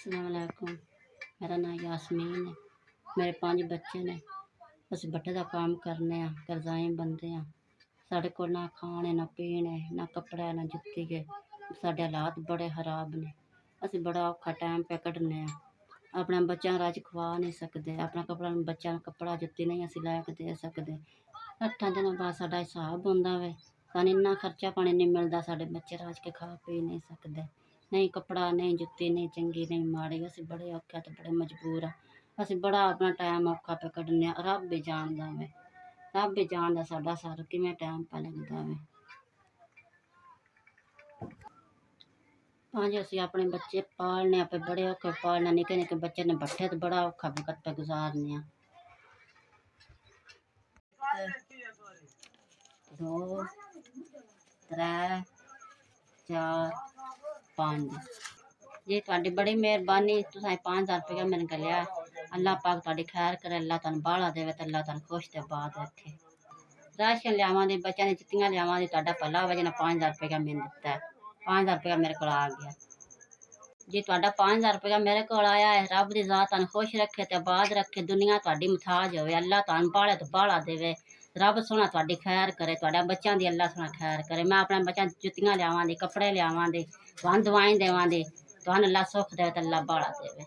अस्सलामुअलैकुम। मेरा नाम यासमीन है। मेरे 5 बच्चे ने। ਅਸੀਂ ਬੱਠੇ ਦਾ ਕੰਮ ਕਰਨੇ ਆ, ਕਰਜ਼ਾਈ ਬੰਦੇ ਆ। ਸਾਡੇ ਕੋਲ ਨਾ ਖਾਣ ਹੈ, ਨਾ ਪੀਣ ਹੈ, ਨਾ ਕੱਪੜਾ ਹੈ, ਨਾ ਜੁੱਤੀ ਹੈ। ਸਾਡੇ ਹਾਲਾਤ ਬੜੇ ਖਰਾਬ ਨੇ। ਅਸੀਂ ਬੜਾ ਔਖਾ ਟਾਈਮ ਪੇ ਕੱਢਨੇ ਆ। ਆਪਣੇ ਬੱਚਿਆਂ ਨੂੰ ਅੱਜ ਖਵਾ ਨਹੀਂ ਸਕਦੇ। ਆਪਣਾ ਬੱਚਿਆਂ ਨੂੰ ਕੱਪੜਾ ਜੁੱਤੀ ਨਹੀਂ ਅਸੀਂ ਲੈ ਕੇ ਦੇ ਸਕਦੇ। 8 ਦਿਨਾਂ ਬਾਅਦ ਸਾਡਾ ਹਿਸਾਬ ਹੁੰਦਾ ਵੇ। ਸਾਨੂੰ ਇੰਨਾ ਖਰਚਾ ਪਾਣੀ ਨਹੀਂ ਮਿਲਦਾ। ਸਾਡੇ ਬੱਚੇ ਰਾਜ ਕੇ ਖਾ ਪੀ ਨਹੀਂ ਸਕਦੇ। ਨਹੀਂ ਕੱਪੜਾ, ਨਹੀਂ ਜੁੱਤੀ, ਨਹੀਂ ਚੰਗੀ, ਨਹੀਂ ਮਾੜੀ। ਅਸੀਂ ਬੜੇ ਔਖੇ ਤੇ ਬੜੇ ਮਜਬੂਰ ਆ। ਅਸੀਂ ਬੜਾ ਆਪਣਾ ਟਾਈਮ ਔਖਾ ਪੇ ਕੱਢਨੇ ਆ। ਰੱਬ ਵੀ ਜਾਣਦਾ ਵੇ। ਰੱਬ ਵੀ ਜਾਣਦਾ ਸਾਡਾ ਸਾਰਾ ਕਿਵੇਂ ਟਾਈਮ ਪਾ ਲੱਗਦਾ ਵੇ। ਹਾਂਜੀ, ਅਸੀਂ ਆਪਣੇ ਬੱਚੇ ਪਾਲਨੇ ਆਪੇ ਬੜੇ ਔਖੇ ਪਾਲਨੇ। ਨਿੱਕੇ ਨਿੱਕੇ ਬੱਚੇ ਨੇ ਬੱਠੇ ਤੇ ਬੜਾ ਔਖਾ ਵਕਤ ਪੇ ਗੁਜ਼ਾਰਨੇ ਆ। 2 3 4 5 जी ਤੁਹਾਡੀ ਬੜੀ ਮਿਹਰਬਾਨੀ। ਤੁਸੀਂ 5000 रुपया मैंने गलिया। अल्लाह पाक ਤੁਹਾਡੀ खैर करे। अल्लाह ਤੁਹਾਨੂੰ बाला देवे तो अल्लाह ਤੁਹਾਨੂੰ खुश ते बात रखे। राशन लियावांगे, बच्चों की जुत्तियां लियावांगे। ਤੁਹਾਡਾ भला वे जिन्हें 5000 रुपया मैंने दिता है। 5000 रुपया मेरे को आ गया जी। ਤੁਹਾਡਾ 5000 रुपया मेरे को आया है। रब की जात ਤੁਹਾਨੂੰ खुश रखे ते आबाद रखे। दुनिया ਤੁਹਾਡੀ मुताज होवे। अल्लाह ਤੁਹਾਨੂੰ बाले तो बाला देवे। रब सोना ਤੁਹਾਡੀ खैर करे। ਤੁਹਾਡੇ ਬੱਚਿਆਂ ਦੀ अल्लाह सोना खैर करे। मैं अपने बच्चों की जुत्तियां लियावांगी, कपड़े लियावांगी, ਤੁਹਾਨੂੰ दवाई देवांगी। ਤੁਹਾਨੂੰ अल्लाह सुख दे तो अल्लाह बाला देवे।